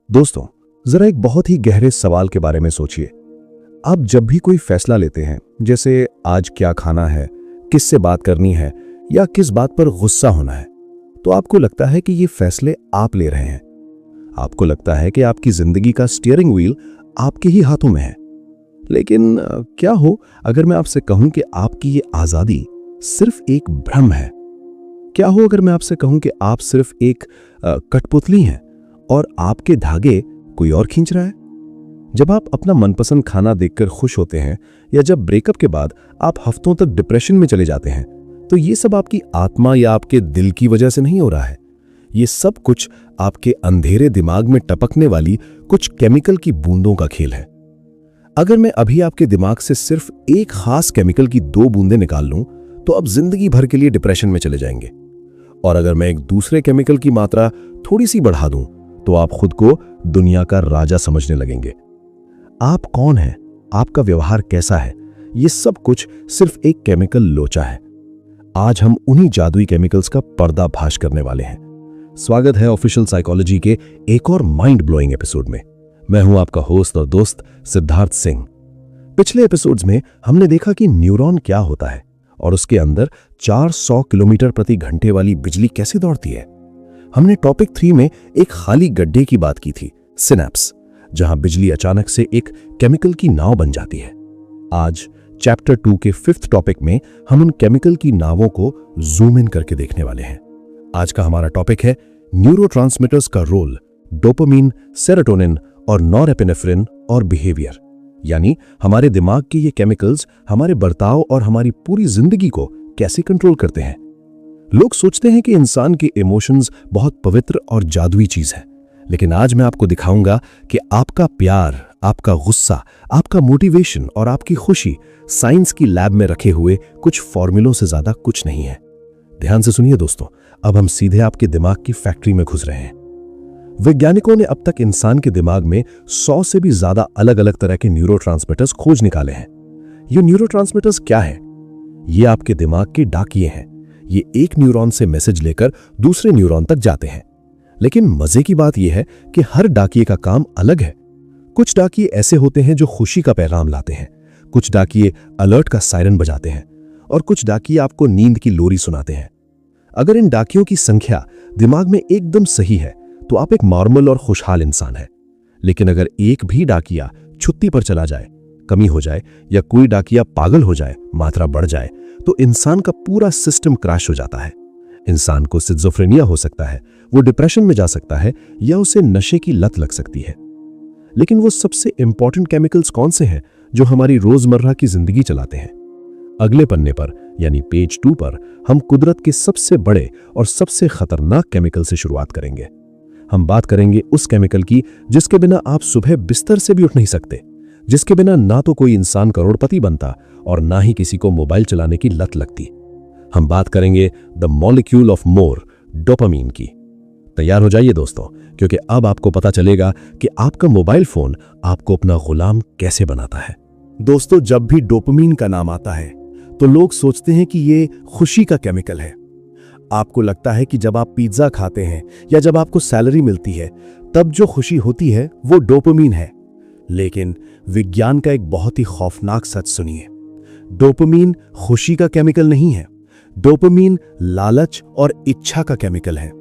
दोस्तों, जरा एक बहुत ही गहरे सवाल के बारे में सोचिए। आप जब भी कोई फैसला लेते हैं, जैसे आज क्या खाना है, किससे बात करनी है या किस बात पर गुस्सा होना है, तो आपको लगता है कि ये फैसले आप ले रहे हैं। आपको लगता है कि आपकी जिंदगी का स्टीयरिंग व्हील आपके ही हाथों में है। लेकिन क्या हो अगर मैं आपसे कहूं कि आपकी ये आजादी सिर्फ एक भ्रम है? क्या हो अगर मैं आपसे कहूं कि आप सिर्फ एक कठपुतली हैं और आपके धागे कोई और खींच रहा है? जब आप अपना मनपसंद खाना देखकर खुश होते हैं या जब ब्रेकअप के बाद आप हफ्तों तक डिप्रेशन में चले जाते हैं, तो ये सब आपकी आत्मा या आपके दिल की वजह से नहीं हो रहा है। ये सब कुछ आपके अंधेरे दिमाग में टपकने वाली कुछ केमिकल की बूंदों का खेल है। अगर मैं अभी आपके दिमाग से सिर्फ एक खास केमिकल की 2 बूंदें निकाल लूं, तो आप जिंदगी भर के लिए डिप्रेशन में चले जाएंगे। और अगर मैं एक दूसरे केमिकल की मात्रा थोड़ी सी बढ़ा दूं, तो आप खुद को दुनिया का राजा समझने लगेंगे। आप कौन हैं, आपका व्यवहार कैसा है, ये सब कुछ सिर्फ एक केमिकल लोचा है। आज हम उन्हीं जादुई केमिकल्स का पर्दाफाश करने वाले हैं। स्वागत है ऑफिशियल साइकोलॉजी के एक और माइंड ब्लोइंग एपिसोड में। मैं हूं आपका होस्ट और दोस्त सिद्धार्थ सिंह। पिछले एपिसोड्स में हमने देखा कि न्यूरॉन क्या होता है और उसके अंदर 400 किलोमीटर प्रति घंटे वाली बिजली कैसे दौड़ती है। हमने टॉपिक 3 में एक खाली गड्ढे की बात की थी, सिनेप्स, जहां बिजली अचानक से एक केमिकल की नाव बन जाती है। आज चैप्टर 2 के 5th टॉपिक में हम उन केमिकल की नावों को जूम इन करके देखने वाले हैं। आज का हमारा टॉपिक है न्यूरोट्रांसमीटर्स का रोल, डोपामिन, सेरोटोनिन और नॉरएपिनेफ्रिन और बिहेवियर। यानी हमारे दिमाग के ये केमिकल्स हमारे बर्ताव और हमारी पूरी जिंदगी को कैसे कंट्रोल करते हैं। लोग सोचते हैं कि इंसान के इमोशंस बहुत पवित्र और जादुई चीज है, लेकिन आज मैं आपको दिखाऊंगा कि आपका प्यार, आपका गुस्सा, आपका मोटिवेशन और आपकी खुशी साइंस की लैब में रखे हुए कुछ फॉर्मूलों से ज्यादा कुछ नहीं है। ध्यान से सुनिए दोस्तों, अब हम सीधे आपके दिमाग की फैक्ट्री में घुस रहे हैं। वैज्ञानिकों ने अब तक इंसान के दिमाग में 100 से भी ज्यादा अलग अलग तरह के न्यूरोट्रांसमीटर्स खोज निकाले हैं। ये न्यूरोट्रांसमीटर्स क्या है? ये आपके दिमाग के डाकिये हैं। ये एक न्यूरॉन से मैसेज लेकर दूसरे न्यूरॉन तक जाते हैं। लेकिन मजे की बात यह है कि हर डाकिये का काम अलग है। कुछ डाकिये ऐसे होते हैं जो खुशी का पैगाम लाते हैं, कुछ डाकिये अलर्ट का सायरन बजाते हैं और कुछ डाकिये आपको नींद की लोरी सुनाते हैं। अगर इन डाकियों की संख्या दिमाग में एकदम सही है, तो आप एक नॉर्मल और खुशहाल इंसान है। लेकिन अगर एक भी डाकिया छुट्टी पर चला जाए, कमी हो जाए या कोई डाकिया पागल हो जाए, मात्रा बढ़ जाए, तो इंसान का पूरा सिस्टम क्रैश हो जाता है। इंसान को सिज़ोफ्रेनिया हो सकता है, वो डिप्रेशन में जा सकता है या उसे नशे की लत लग सकती है। लेकिन वो सबसे इंपॉर्टेंट केमिकल्स कौन से हैं जो हमारी रोजमर्रा की जिंदगी चलाते हैं? अगले पन्ने पर यानी पेज 2 पर हम कुदरत के सबसे बड़े और सबसे खतरनाक केमिकल से शुरुआत करेंगे। हम बात करेंगे उस केमिकल की जिसके बिना आप सुबह बिस्तर से भी उठ नहीं सकते, जिसके बिना ना तो कोई इंसान करोड़पति बनता और ना ही किसी को मोबाइल चलाने की लत लगती। हम बात करेंगे the molecule of more, dopamine की। तैयार हो जाइए दोस्तों, क्योंकि अब आपको पता चलेगा कि आपका मोबाइल फोन आपको अपना गुलाम कैसे बनाता है। दोस्तों, जब भी डोपामिन का नाम आता है तो लोग सोचते हैं कि ये खुशी का केमिकल है। आपको लगता है कि जब आप पिज्जा खाते हैं या जब आपको सैलरी मिलती है, तब जो खुशी होती है वो डोपामिन है। लेकिन विज्ञान का एक बहुत ही खौफनाक सच सुनिए, डोपामिन खुशी का केमिकल नहीं है। डोपामिन लालच और इच्छा का केमिकल है।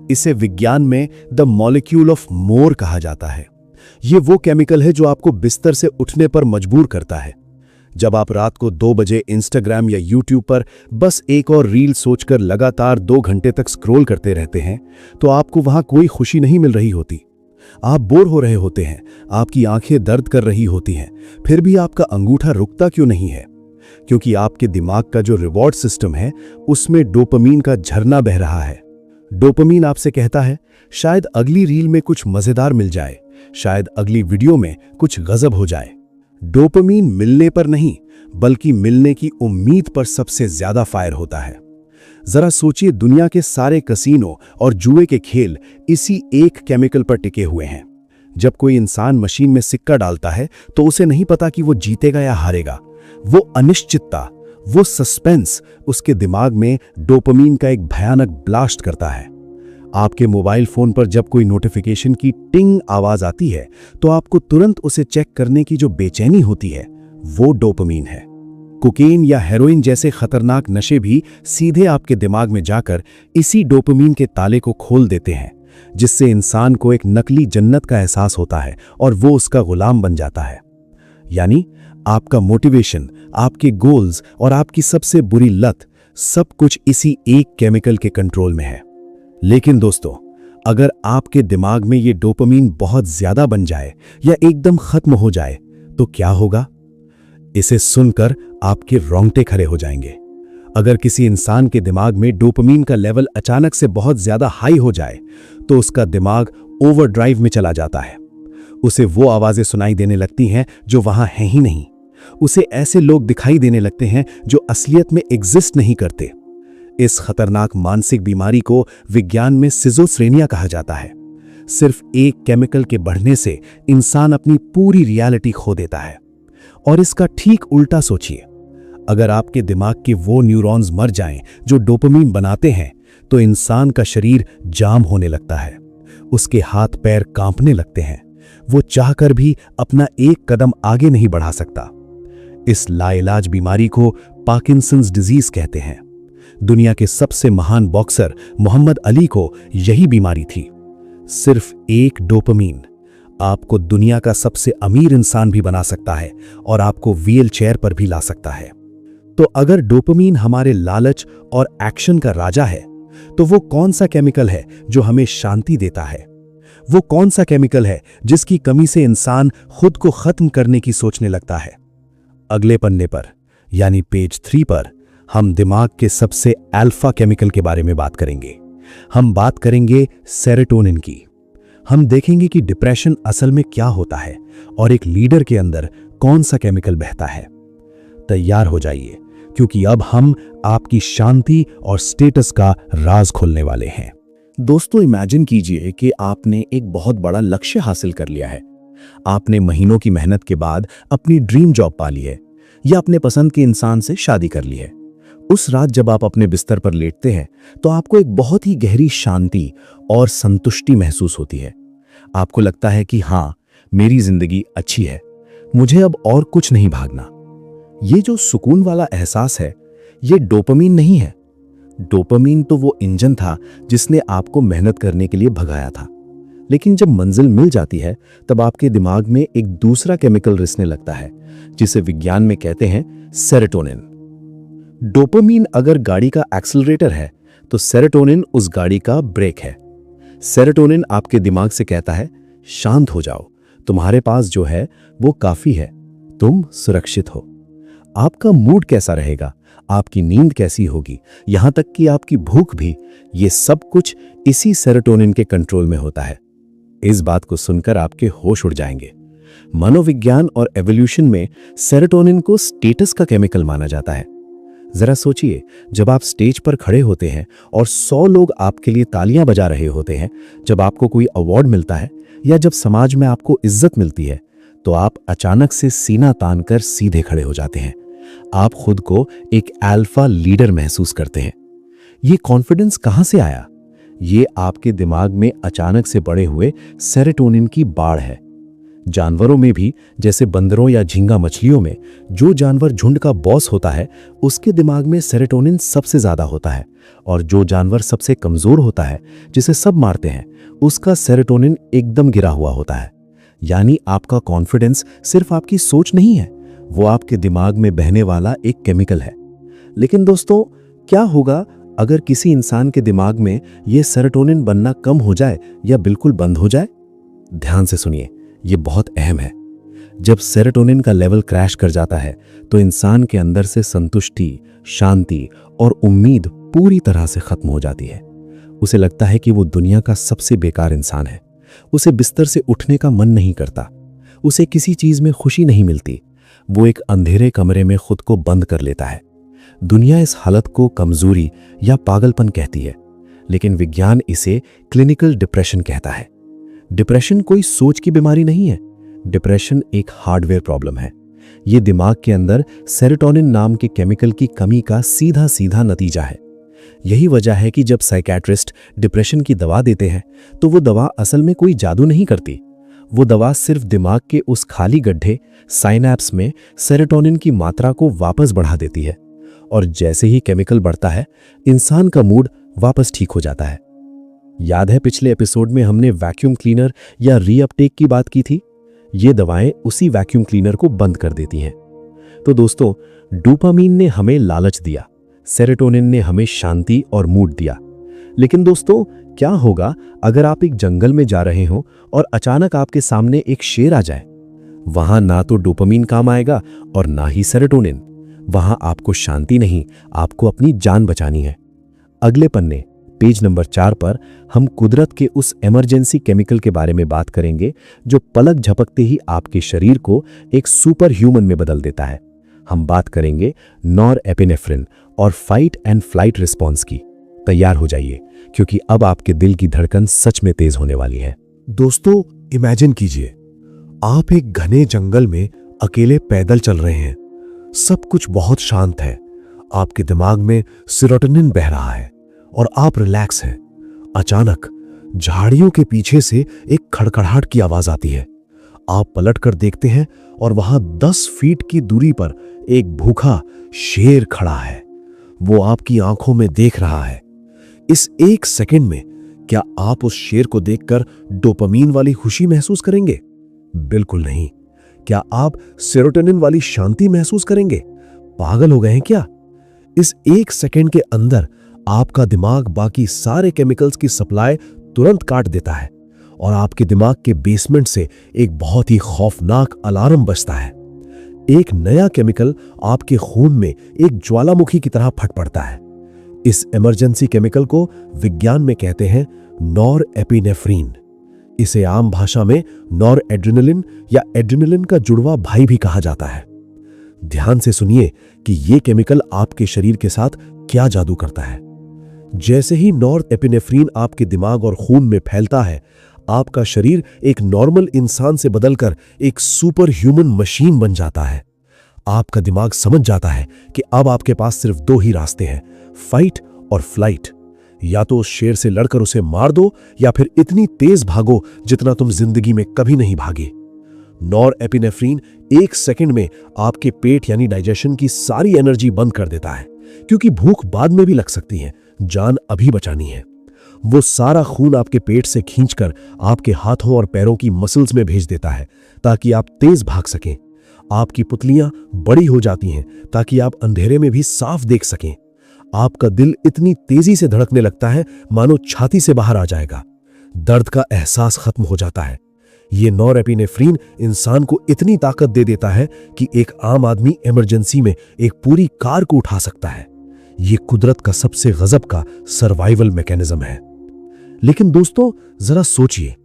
इसे विज्ञान में द मॉलिक्यूल ऑफ मोर कहा जाता है। यह वो केमिकल है जो आपको बिस्तर से उठने पर मजबूर करता है। जब आप रात को 2 बजे इंस्टाग्राम या यूट्यूब पर बस एक और रील सोचकर लगातार 2 घंटे तक स्क्रॉल करते रहते हैं, तो आपको वहां कोई खुशी नहीं मिल रही होती। आप बोर हो रहे होते हैं, आपकी आंखें दर्द कर रही होती हैं, फिर भी आपका अंगूठा रुकता क्यों नहीं है? क्योंकि आपके दिमाग का जो रिवॉर्ड सिस्टम है, उसमें डोपामिन का झरना बह रहा है। डोपामिन आपसे कहता है, शायद अगली रील में कुछ मजेदार मिल जाए, शायद अगली वीडियो में कुछ गजब हो जाए। डोपामिन मिलने पर नहीं, बल्कि मिलने की उम्मीद पर सबसे ज्यादा फायर होता है। जरा सोचिए, दुनिया के सारे कसीनो और जुए के खेल इसी एक केमिकल पर टिके हुए हैं। जब कोई इंसान मशीन में सिक्का डालता है, तो उसे नहीं पता कि वो जीतेगा या हारेगा। वो अनिश्चितता, वो सस्पेंस उसके दिमाग में डोपामिन का एक भयानक ब्लास्ट करता है। आपके मोबाइल फोन पर जब कोई नोटिफिकेशन की टिंग आवाज आती है तो आपको तुरंत उसे चेक करने की जो बेचैनी होती है, वो डोपामीन है। कोकेन या हेरोइन जैसे खतरनाक नशे भी सीधे आपके दिमाग में जाकर इसी डोपामीन के ताले को खोल देते हैं, जिससे इंसान को एक नकली जन्नत का एहसास होता है और वो उसका गुलाम बन जाता है। यानी आपका मोटिवेशन, आपके गोल्स और आपकी सबसे बुरी लत, सब कुछ इसी एक केमिकल के कंट्रोल में है। लेकिन दोस्तों, अगर आपके दिमाग में ये डोपामीन बहुत ज्यादा बन जाए या एकदम खत्म हो जाए तो क्या होगा? इसे सुनकर आपके रोंगटे खड़े हो जाएंगे। अगर किसी इंसान के दिमाग में डोपामीन का लेवल अचानक से बहुत ज्यादा हाई हो जाए तो उसका दिमाग ओवरड्राइव में चला जाता है। उसे वो आवाजें सुनाई देने लगती हैं जो वहां हैं ही नहीं। उसे ऐसे लोग दिखाई देने लगते हैं जो असलियत में एग्जिस्ट नहीं करते। इस खतरनाक मानसिक बीमारी को विज्ञान में सिजोफ्रेनिया कहा जाता है। सिर्फ एक केमिकल के बढ़ने से इंसान अपनी पूरी रियलिटी खो देता है। और इसका ठीक उल्टा सोचिए, अगर आपके दिमाग के वो न्यूरॉन्स मर जाएं जो डोपामीन बनाते हैं तो इंसान का शरीर जाम होने लगता है। उसके हाथ पैर कांपने लगते हैं। वो चाहकर भी अपना एक कदम आगे नहीं बढ़ा सकता। इस लाइलाज बीमारी को पार्किंसंस डिजीज कहते हैं। दुनिया के सबसे महान बॉक्सर मोहम्मद अली को यही बीमारी थी। सिर्फ एक डोपामीन आपको दुनिया का सबसे अमीर इंसान भी बना सकता है और आपको व्हील चेयर पर भी ला सकता है। तो अगर डोपामीन हमारे लालच और एक्शन का राजा है, तो वो कौन सा केमिकल है जो हमें शांति देता है? वो कौन सा केमिकल है जिसकी कमी से इंसान खुद को खत्म करने की सोचने लगता है? अगले पन्ने पर यानी पेज 3 पर हम दिमाग के सबसे अल्फा केमिकल के बारे में बात करेंगे। हम बात करेंगे सेरोटोनिन की। हम देखेंगे कि डिप्रेशन असल में क्या होता है और एक लीडर के अंदर कौन सा केमिकल बहता है। तैयार हो जाइए, क्योंकि अब हम आपकी शांति और स्टेटस का राज खोलने वाले हैं। दोस्तों, इमेजिन कीजिए कि आपने एक बहुत बड़ा लक्ष्य हासिल कर लिया है। आपने महीनों की मेहनत के बाद अपनी ड्रीम जॉब पा ली है या अपने पसंद के इंसान से शादी कर ली है। उस रात जब आप अपने बिस्तर पर लेटते हैं तो आपको एक बहुत ही गहरी शांति और संतुष्टि महसूस होती है। आपको लगता है कि हाँ, मेरी जिंदगी अच्छी है, मुझे अब और कुछ नहीं भागना। ये जो सुकून वाला एहसास है, ये डोपामीन नहीं है। डोपामीन तो वो इंजन था जिसने आपको मेहनत करने के लिए भगाया था। लेकिन जब मंजिल मिल जाती है तब आपके दिमाग में एक दूसरा केमिकल रिसने लगता है, जिसे विज्ञान में कहते हैं सेरोटोनिन। डोपामीन अगर गाड़ी का एक्सेलरेटर है तो सेरोटोनिन उस गाड़ी का ब्रेक है। सेरोटोनिन आपके दिमाग से कहता है, शांत हो जाओ, तुम्हारे पास जो है वो काफी है, तुम सुरक्षित हो। आपका मूड कैसा रहेगा, आपकी नींद कैसी होगी, यहां तक कि आपकी भूख भी, ये सब कुछ इसी सेरोटोनिन के कंट्रोल में होता है। इस बात को सुनकर आपके होश उड़ जाएंगे। मनोविज्ञान और एवोल्यूशन में सेरोटोनिन को स्टेटस का केमिकल माना जाता है। जरा सोचिए, जब आप स्टेज पर खड़े होते हैं और 100 लोग आपके लिए तालियां बजा रहे होते हैं, जब आपको कोई अवार्ड मिलता है या जब समाज में आपको इज्जत मिलती है, तो आप अचानक से सीना तानकर सीधे खड़े हो जाते हैं। आप खुद को एक अल्फा लीडर महसूस करते हैं। ये कॉन्फिडेंस कहां से आया? ये आपके दिमाग में अचानक से बढ़े हुए सेरोटोनिन की बाढ़ है। जानवरों में भी, जैसे बंदरों या झींगा मछलियों में, जो जानवर झुंड का बॉस होता है उसके दिमाग में सेरोटोनिन सबसे ज्यादा होता है, और जो जानवर सबसे कमजोर होता है, जिसे सब मारते हैं, उसका सेरोटोनिन एकदम गिरा हुआ होता है। यानी आपका कॉन्फिडेंस सिर्फ आपकी सोच नहीं है, वो आपके दिमाग में बहने वाला एक केमिकल है। लेकिन दोस्तों, क्या होगा अगर किसी इंसान के दिमाग में यह सेरोटोनिन बनना कम हो जाए या बिल्कुल बंद हो जाए? ध्यान से सुनिए, ये बहुत अहम है। जब सेरोटोनिन का लेवल क्रैश कर जाता है तो इंसान के अंदर से संतुष्टि, शांति और उम्मीद पूरी तरह से खत्म हो जाती है। उसे लगता है कि वो दुनिया का सबसे बेकार इंसान है। उसे बिस्तर से उठने का मन नहीं करता। उसे किसी चीज में खुशी नहीं मिलती। वो एक अंधेरे कमरे में खुद को बंद कर लेता है। दुनिया इस हालत को कमजोरी या पागलपन कहती है, लेकिन विज्ञान इसे क्लिनिकल डिप्रेशन कहता है। डिप्रेशन कोई सोच की बीमारी नहीं है। डिप्रेशन एक हार्डवेयर प्रॉब्लम है। ये दिमाग के अंदर सेरोटोनिन नाम के केमिकल की कमी का सीधा सीधा नतीजा है। यही वजह है कि जब साइकियाट्रिस्ट डिप्रेशन की दवा देते हैं तो वो दवा असल में कोई जादू नहीं करती। वो दवा सिर्फ दिमाग के उस खाली गड्ढे साइनैप्स में सेरोटोनिन की मात्रा को वापस बढ़ा देती है, और जैसे ही केमिकल बढ़ता है इंसान का मूड वापस ठीक हो जाता है। याद है पिछले एपिसोड में हमने वैक्यूम क्लीनर या रीअपटेक की बात की थी? ये दवाएं उसी वैक्यूम क्लीनर को बंद कर देती हैं। तो दोस्तों, डोपामीन ने हमें लालच दिया, सेरोटोनिन ने हमें शांति और मूड दिया। लेकिन दोस्तों, क्या होगा अगर आप एक जंगल में जा रहे हो और अचानक आपके सामने एक शेर आ जाए? वहां ना तो डोपामीन काम आएगा और ना ही सेरोटोनिन। वहां आपको शांति नहीं, आपको अपनी जान बचानी है। अगले पन्ने पेज नंबर 4 पर हम कुदरत के उस इमरजेंसी केमिकल के बारे में बात करेंगे जो पलक झपकते ही आपके शरीर को एक सुपर ह्यूमन में बदल देता है। हम बात करेंगे नॉरएपिनेफ्रिन और फाइट एंड फ्लाइट रिस्पॉन्स की। तैयार हो जाइए, क्योंकि अब आपके दिल की धड़कन सच में तेज होने वाली है। दोस्तों, इमेजिन कीजिए आप एक घने जंगल में अकेले पैदल चल रहे हैं। सब कुछ बहुत शांत है, आपके दिमाग में सेरोटोनिन बह रहा है और आप रिलैक्स हैं। अचानक झाड़ियों के पीछे से एक खड़खड़ाहट की आवाज आती है। आप पलटकर देखते हैं और वहां 10 फीट की दूरी पर एक भूखा शेर खड़ा है। वो आपकी आंखों में देख रहा है। इस 1 सेकंड में क्या आप उस शेर को देखकर डोपामीन वाली खुशी महसूस करेंगे? बिल्कुल नहीं। क्या आप सेरोटोनिन वाली शांति महसूस करेंगे? पागल हो गए हैं क्या? इस 1 सेकंड के अंदर आपका दिमाग बाकी सारे केमिकल्स की सप्लाई तुरंत काट देता है और आपके दिमाग के बेसमेंट से एक बहुत ही खौफनाक अलार्म बजता है। एक नया केमिकल आपके खून में एक ज्वालामुखी की तरह फट पड़ता है। इस इमरजेंसी केमिकल को विज्ञान में कहते हैं नॉरएपिनेफ्रिन। इसे आम भाषा में नॉरएड्रेनालिन या एड्रेनालिन का जुड़वा भाई भी कहा जाता है। ध्यान से सुनिए कि यह केमिकल आपके शरीर के साथ क्या जादू करता है। जैसे ही नॉरएपिनेफ्रिन आपके दिमाग और खून में फैलता है, आपका शरीर एक नॉर्मल इंसान से बदलकर एक सुपर ह्यूमन मशीन बन जाता है। आपका दिमाग समझ जाता है कि अब आपके पास सिर्फ 2 ही रास्ते हैं, फाइट और फ्लाइट। या तो उस शेर से लड़कर उसे मार दो या फिर इतनी तेज भागो जितना तुम जिंदगी में कभी नहीं भागे। नॉरएपिनेफ्रिन 1 सेकंड में आपके पेट यानी डाइजेशन की सारी एनर्जी बंद कर देता है, क्योंकि भूख बाद में भी लग सकती है, जान अभी बचानी है। वो सारा खून आपके पेट से खींचकर आपके हाथों और पैरों की मसल्स में भेज देता है ताकि आप तेज भाग सकें। आपकी पुतलियां बड़ी हो जाती हैं ताकि आप अंधेरे में भी साफ देख सकें। आपका दिल इतनी तेजी से धड़कने लगता है मानो छाती से बाहर आ जाएगा। दर्द का एहसास खत्म हो जाता है। ये नॉरएपिनेफ्रिन इंसान को इतनी ताकत दे देता है कि एक आम आदमी इमरजेंसी में एक पूरी कार को उठा सकता है। ये कुदरत का सबसे गजब का सर्वाइवल मैकेनिज्म है। लेकिन दोस्तों, जरा सोचिए,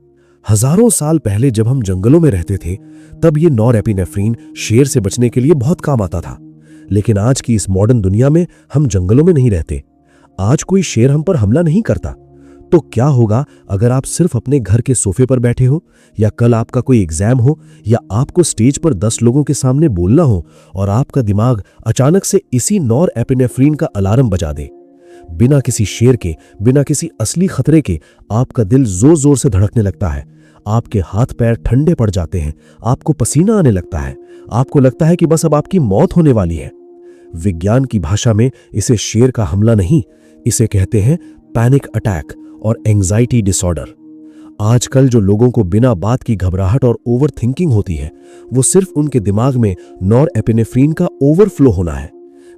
हजारों साल पहले जब हम जंगलों में रहते थे तब ये नॉरएपिनेफ्रिन शेर से बचने के लिए बहुत काम आता था। लेकिन आज की इस मॉडर्न दुनिया में हम जंगलों में नहीं रहते। आज कोई शेर हम पर हमला नहीं करता। तो क्या होगा अगर आप सिर्फ अपने घर के सोफे पर बैठे हो, या कल आपका कोई एग्जाम हो, या आपको स्टेज पर 10 लोगों के सामने बोलना हो और आपका दिमाग अचानक से इसी नॉरएपिनेफ्रिन का अलार्म बजा दे? बिना किसी शेर के, बिना किसी असली खतरे के आपका दिल जोर जोर से धड़कने लगता है। आपके हाथ पैर ठंडे पड़ जाते हैं, आपको पसीना आने लगता है, आपको लगता है कि बस अब आपकी मौत होने वाली है। विज्ञान की भाषा में इसे शेर का हमला नहीं, इसे कहते हैं पैनिक अटैक और एंजाइटी डिसऑर्डर। आजकल जो लोगों को बिना बात की घबराहट और ओवर थिंकिंग होती है, वो सिर्फ उनके दिमाग में नॉरएपिनेफ्रिन का ओवरफ्लो होना है।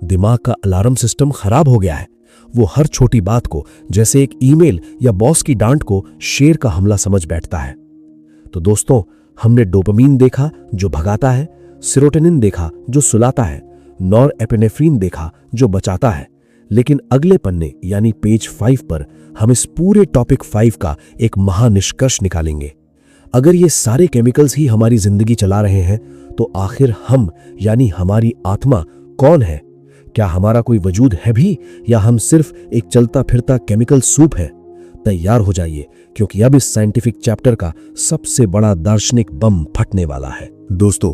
दिमाग का अलार्म सिस्टम खराब हो गया है। वो हर छोटी बात को, जैसे एक ईमेल या बॉस की डांट को, शेर का हमला समझ बैठता है। तो दोस्तों, हमने डोपामीन देखा जो भगाता है, सेरोटोनिन देखा जो सुलाता है, नॉरएपिनेफ्रिन देखा जो बचाता है। लेकिन अगले पन्ने यानी पेज 5 पर हम इस पूरे टॉपिक 5 का एक महानिष्कर्ष निकालेंगे। अगर ये सारे केमिकल्स ही हमारी जिंदगी चला रहे हैं, तो आखिर हम यानी हमारी आत्मा कौन है? क्या हमारा कोई वजूद है भी, या हम सिर्फ एक चलता फिरता केमिकल सूप है? तैयार हो जाइए, क्योंकि अब इस साइंटिफिक चैप्टर का सबसे बड़ा दार्शनिक बम फटने वाला है। दोस्तों,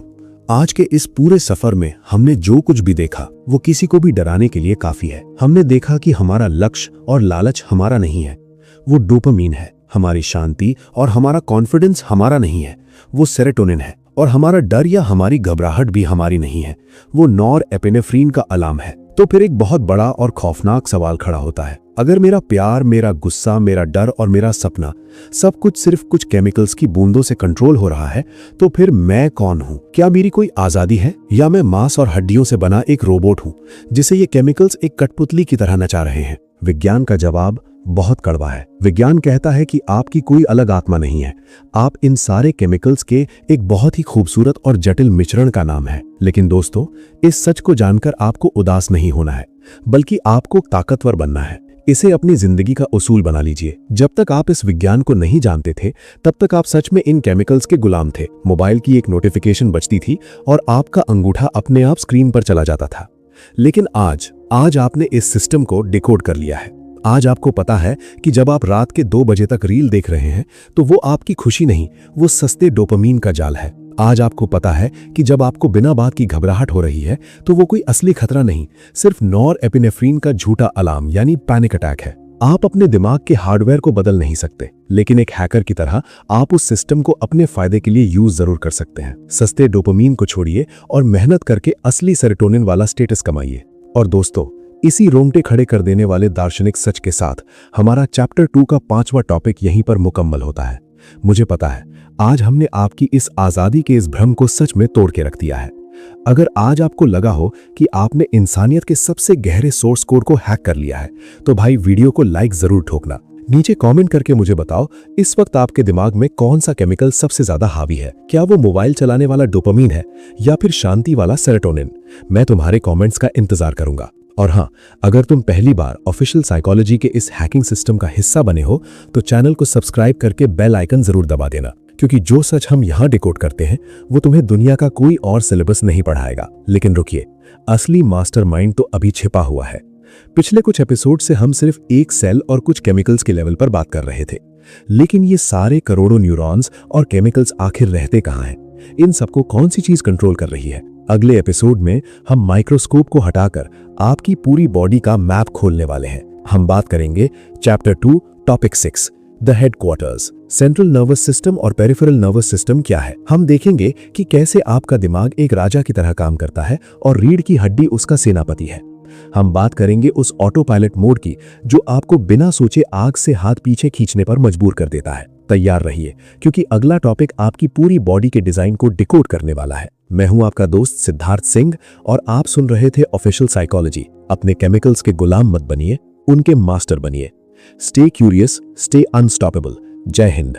आज के इस पूरे सफर में हमने जो कुछ भी देखा वो किसी को भी डराने के लिए काफी है। हमने देखा कि हमारा लक्ष्य और लालच हमारा नहीं है, वो डोपामीन है। हमारी शांति और हमारा कॉन्फिडेंस हमारा नहीं है, वो सेरोटोनिन है। और हमारा डर या हमारी घबराहट भी हमारी नहीं है, वो नॉरएपिनेफ्रिन का अलार्म है। तो फिर एक बहुत बड़ा और खौफनाक सवाल खड़ा होता है, अगर मेरा प्यार, मेरा गुस्सा, मेरा डर और मेरा सपना सब कुछ सिर्फ कुछ केमिकल्स की बूंदों से कंट्रोल हो रहा है, तो फिर मैं कौन हूं? क्या मेरी कोई आजादी है, या मैं मांस और हड्डियों से बना एक रोबोट हूं जिसे ये केमिकल्स एक कठपुतली की तरह नचा रहे हैं? विज्ञान का जवाब बहुत कड़वा है। विज्ञान कहता है कि आपकी कोई अलग आत्मा नहीं है, आप इन सारे केमिकल्स के एक बहुत ही खूबसूरत और जटिल मिश्रण का नाम है। लेकिन दोस्तों, इस सच को जानकर आपको उदास नहीं होना है, बल्कि आपको ताकतवर बनना है। इसे अपनी जिंदगी का उसूल बना लीजिए। जब तक आप इस विज्ञान को नहीं जानते थे, तब तक आप सच में इन केमिकल्स के गुलाम थे। मोबाइल की एक नोटिफिकेशन बजती थी और आपका अंगूठा अपने आप स्क्रीन पर चला जाता था। लेकिन आज आपने इस सिस्टम को डिकोड कर लिया है। आज आपको पता है कि जब आप रात के 2 बजे तक रील देख रहे हैं तो वो आपकी खुशी नहीं, वो सस्ते डोपामीन का जाल है। आज आपको पता है कि जब आपको बिना बात की घबराहट हो रही है तो वो कोई असली खतरा नहीं, सिर्फ नॉरएपिनेफ्रिन का झूठा अलार्म यानी पैनिक अटैक है। आप अपने दिमाग के हार्डवेयर को बदल नहीं सकते, लेकिन एक हैकर की तरह आप उस सिस्टम को अपने फायदे के लिए यूज जरूर कर सकते हैं। सस्ते डोपामीन को छोड़िए और मेहनत करके असली सेरोटोनिन वाला स्टेटस कमाइए। और दोस्तों, इसी रोंगटे खड़े कर देने वाले दार्शनिक सच के साथ हमारा चैप्टर 2 का 5वां टॉपिक यहीं पर मुकम्मल होता है। मुझे पता है आज हमने आपकी इस आजादी के इस भ्रम को सच में तोड़ के रख दिया है। अगर आज आपको लगा हो कि आपने इंसानियत के सबसे गहरे सोर्स कोड को हैक कर लिया है, तो भाई वीडियो को लाइक जरूर ठोकना। नीचे कमेंट करके मुझे बताओ, इस वक्त आपके दिमाग में कौन सा केमिकल सबसे ज्यादा हावी है? क्या वो मोबाइल चलाने वाला डोपामीन है या फिर शांति वाला सेरोटोनिन? मैं तुम्हारे कमेंट्स का इंतजार करूंगा। और हाँ, अगर तुम पहली बार ऑफिशियल साइकोलॉजी के इस हैकिंग सिस्टम का हिस्सा बने हो तो चैनल को सब्सक्राइब करके बेल आइकन जरूर दबा देना, क्योंकि जो सच हम यहाँ डिकोड करते हैं वो तुम्हें दुनिया का कोई और सिलेबस नहीं पढ़ाएगा। लेकिन रुकिए, असली मास्टरमाइंड तो अभी छिपा हुआ है। पिछले कुछ एपिसोड से हम सिर्फ एक सेल और कुछ केमिकल्स के लेवल पर बात कर रहे थे, लेकिन ये सारे करोड़ों न्यूरॉन्स और केमिकल्स आखिर रहते कहाँ हैं? इन सबको कौन सी चीज कंट्रोल कर रही है? अगले एपिसोड में हम माइक्रोस्कोप को हटाकर आपकी पूरी बॉडी का मैप खोलने वाले हैं। हम बात करेंगे chapter 2 topic 6, the headquarters. Central nervous system और पेरिफेरल नर्वस सिस्टम क्या है? हम देखेंगे कि कैसे आपका दिमाग एक राजा की तरह काम करता है और रीढ़ की हड्डी उसका सेनापति है। हम बात करेंगे उस ऑटो पायलट मोड की जो आपको बिना सोचे आग से हाथ पीछे खींचने पर मजबूर कर देता है। तैयार रहिए, क्योंकि अगला टॉपिक आपकी पूरी बॉडी के डिजाइन को डिकोड करने वाला है। मैं हूं आपका दोस्त सिद्धार्थ सिंह और आप सुन रहे थे ऑफिशियल साइकोलॉजी। अपने केमिकल्स के गुलाम मत बनिए, उनके मास्टर बनिए। Stay curious, stay unstoppable. जय हिंद।